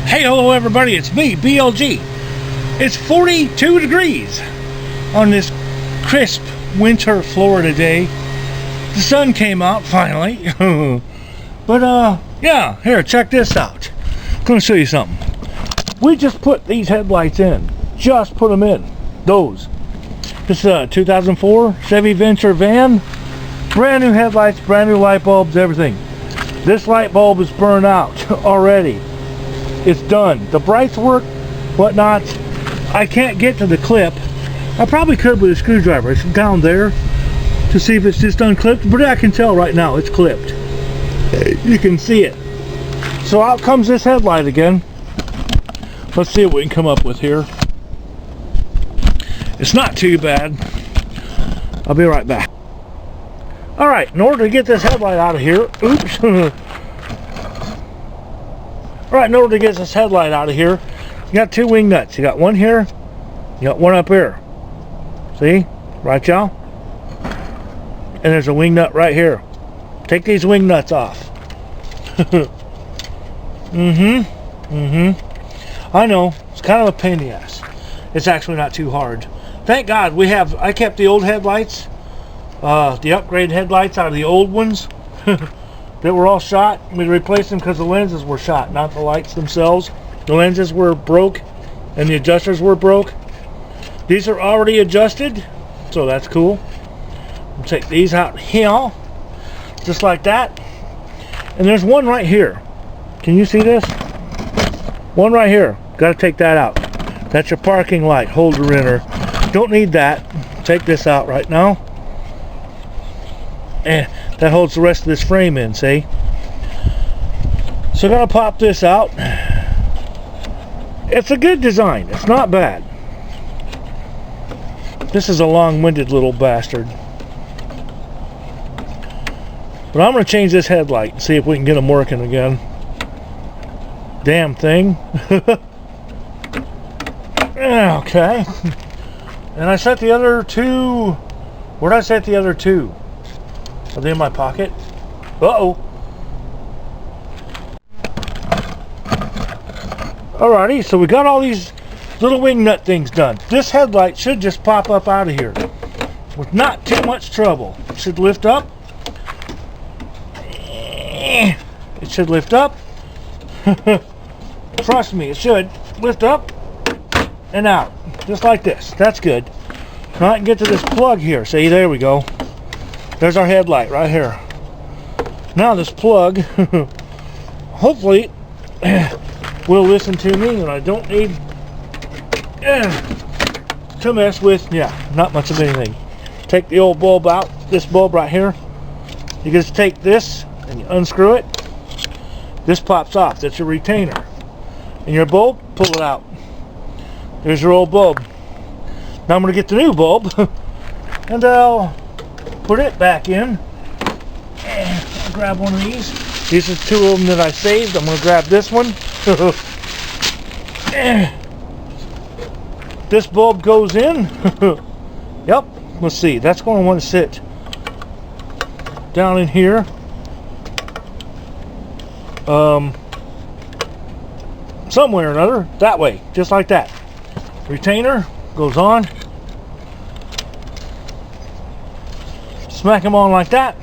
Hey, hello everybody, it's me, BLG. It's 42 degrees on this crisp winter Florida day. The sun came out finally. But yeah, here, check this out. I'm gonna show you something. We just put these headlights in. Just put them in. Those. This is a 2004 Chevy Venture van. Brand new headlights, brand new light bulbs, everything. This light bulb is burned out already. It's done. The brights work, whatnot. I can't get to the clip. I probably could with a screwdriver. It's down there to see if it's just unclipped, but I can tell right now it's clipped. You can see it. So out comes this headlight again. Let's see what we can come up with here. It's not too bad. I'll be right back. Alright, in order to get this headlight out of here, oops. Alright, in order to get this headlight out of here, you got two wing nuts. You got one here, you got one up here. See? Right, y'all? And there's a wing nut right here. Take these wing nuts off. I know, it's kind of a pain in the ass. It's actually not too hard. Thank God I kept the old headlights, the upgrade headlights out of the old ones. That were all shot. We replaced them because the lenses were shot, not the lights themselves. The lenses were broke and the adjusters were broke. These are already adjusted, so that's cool. We'll take these out here, just like that. And there's one right here. Can you see this? One right here. Got to take that out. That's your parking light holder inner. Don't need that. Take this out right now. And that holds the rest of this frame in, see? So I'm gonna pop this out. It's a good design. It's not bad. This is a long-winded little bastard. But I'm gonna change this headlight and see if we can get them working again. Damn thing. Okay. And I set the other two. Where'd I set the other two? Are they in my pocket? Uh-oh. Alrighty, so we got all these little wing nut things done. This headlight should just pop up out of here with not too much trouble. It should lift up. It should lift up. Trust me, it should lift up and out. Just like this. That's good. Now I can get to this plug here. See, there we go. There's our headlight right here. Now this plug, hopefully, will listen to me, and I don't need to mess with, not much of anything. Take the old bulb out, this bulb right here. You just take this and you unscrew it. This pops off. That's your retainer. And your bulb, pull it out. There's your old bulb. Now I'm going to get the new bulb, and I'll put it back in. And I'll grab one of these. These are two of them that I saved. I'm going to grab this one. This bulb goes in. Yep. Let's see. That's going to want to sit down in here. Somewhere or another. That way. Just like that. Retainer goes on. Smack them on like that.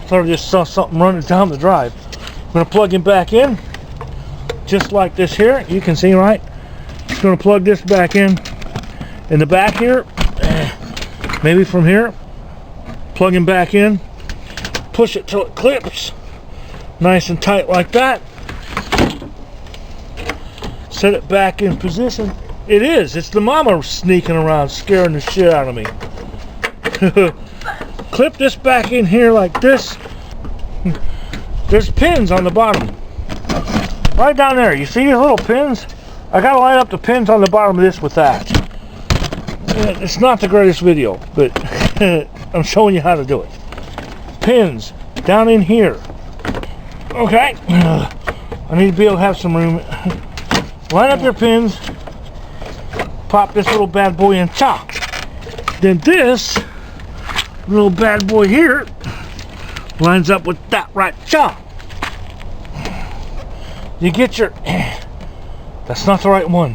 Thought I just saw something running down the drive. I'm going to plug him back in. Just like this here. You can see, right? Just going to plug this back in. In the back here. Maybe from here. Plug him back in. Push it till it clips. Nice and tight like that. Set it back in position. It is. It's the mama sneaking around scaring the shit out of me. Clip this back in here like this. There's pins on the bottom. Right down there. You see these little pins? I gotta line up the pins on the bottom of this with that. It's not the greatest video, but I'm showing you how to do it. Pins down in here. Okay. I need to be able to have some room. Line up your pins. Pop this little bad boy in. Chock. Then this little bad boy here lines up with that right chock. you get your, that's not the right one.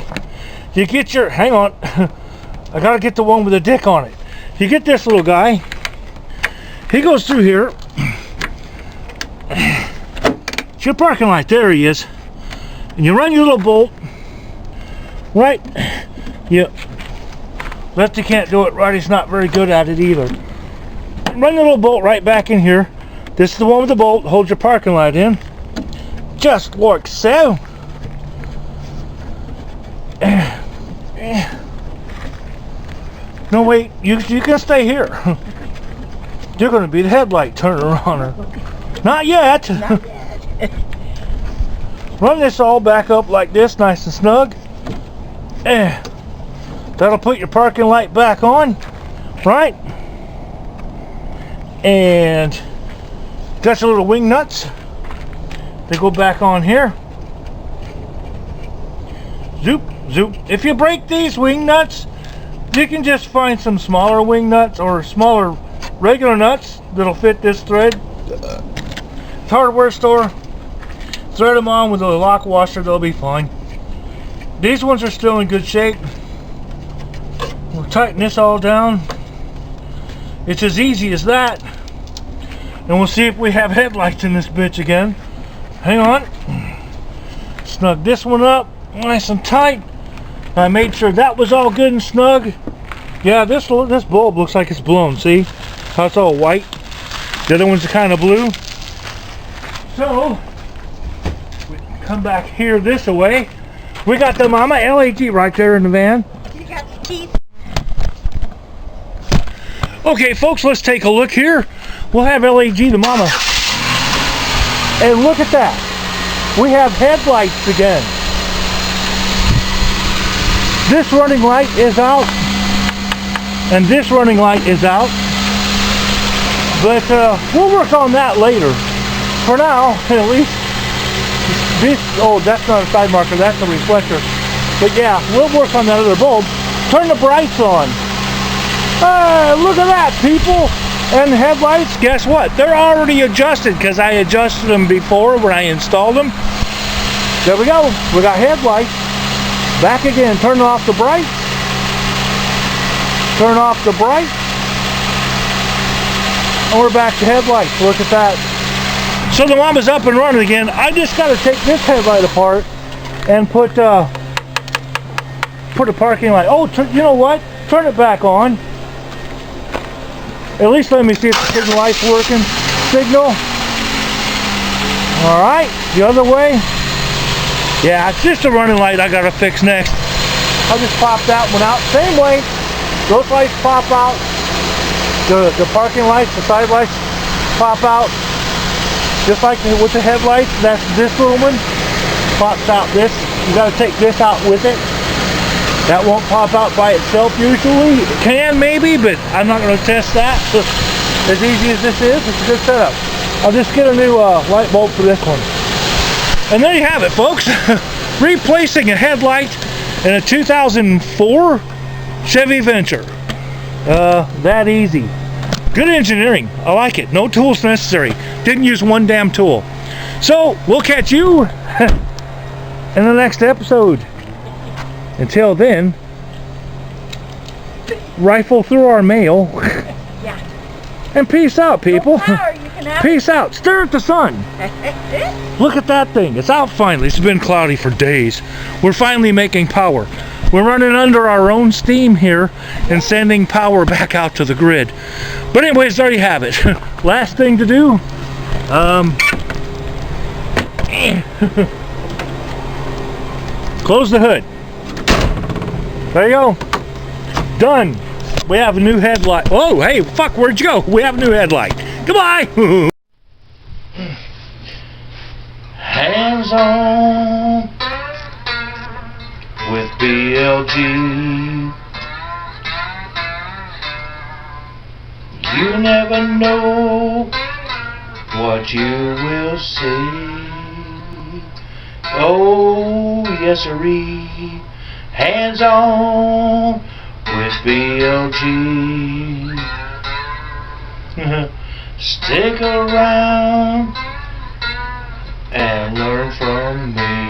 You get your, hang on, I gotta get the one with the dick on it. You get this little guy, he goes through here. It's your parking light, there he is. And you run your little bolt, right? Yep. Lefty can't do it right, he's not very good at it either. Run your little bolt right back in here. This is the one with the bolt, hold your parking light in. Just like so. No, wait, you can stay here. You're going to be the headlight turner on her. Not yet. Not yet. Run this all back up like this, nice and snug. That'll put your parking light back on, right? And got your little wing nuts. They go back on here. Zoop, zoop. If you break these wing nuts, you can just find some smaller wing nuts or smaller regular nuts that'll fit this thread. Hardware store. Thread them on with a lock washer, they'll be fine. These ones are still in good shape. We'll tighten this all down. It's as easy as that. And we'll see if we have headlights in this bitch again. Hang on. Snug this one up nice and tight. I made sure that was all good and snug. Yeah, this bulb looks like it's blown. See how it's all white? The other ones are kind of blue. So we come back here this way. We got the mama LAG right there in the van. You got the teeth. Okay, folks, let's take a look here. We'll have LAG the mama. And look at that. We have headlights again. This running light is out. And this running light is out. But we'll work on that later. For now, at least, this, oh, that's not a side marker, that's a reflector. But yeah, we'll work on that other bulb. Turn the brights on. Look at that, people. And the headlights, guess what? They're already adjusted because I adjusted them before when I installed them. There we go. We got headlights. Back again. Turn off the brights. Turn off the brights. And we're back to headlights. Look at that. So the mama's up and running again. I just got to take this headlight apart and put a parking light. Oh, you know what? Turn it back on. At least let me see if the signal light's working. Signal. All right, the other way. Yeah, it's just a running light I gotta fix next. I'll just pop that one out. Same way. Those lights pop out. The parking lights, the side lights pop out. Just like with the headlights, that's this little one. Pops out this. You gotta take this out with it. That won't pop out by itself usually. It can maybe, but I'm not going to test that. So, as easy as this is, it's a good setup. I'll just get a new light bulb for this one. And there you have it, folks. Replacing a headlight in a 2004 Chevy Venture. That easy. Good engineering. I like it. No tools necessary. Didn't use one damn tool. So, we'll catch you in the next episode. Until then, rifle through our mail. Yeah. And peace out, people. Peace out. Stare at the sun. Look at that thing. It's out finally. It's been cloudy for days. We're finally making power. We're running under our own steam here and sending power back out to the grid. But anyways, there you have it. Last thing to do. Close the hood. There you go. Done. We have a new headlight. Oh, hey, fuck, where'd you go? We have a new headlight. Goodbye. Hands on with BLG. You never know what you will see. Oh, yes, sirree. Hands on with BLG. Stick around and learn from me.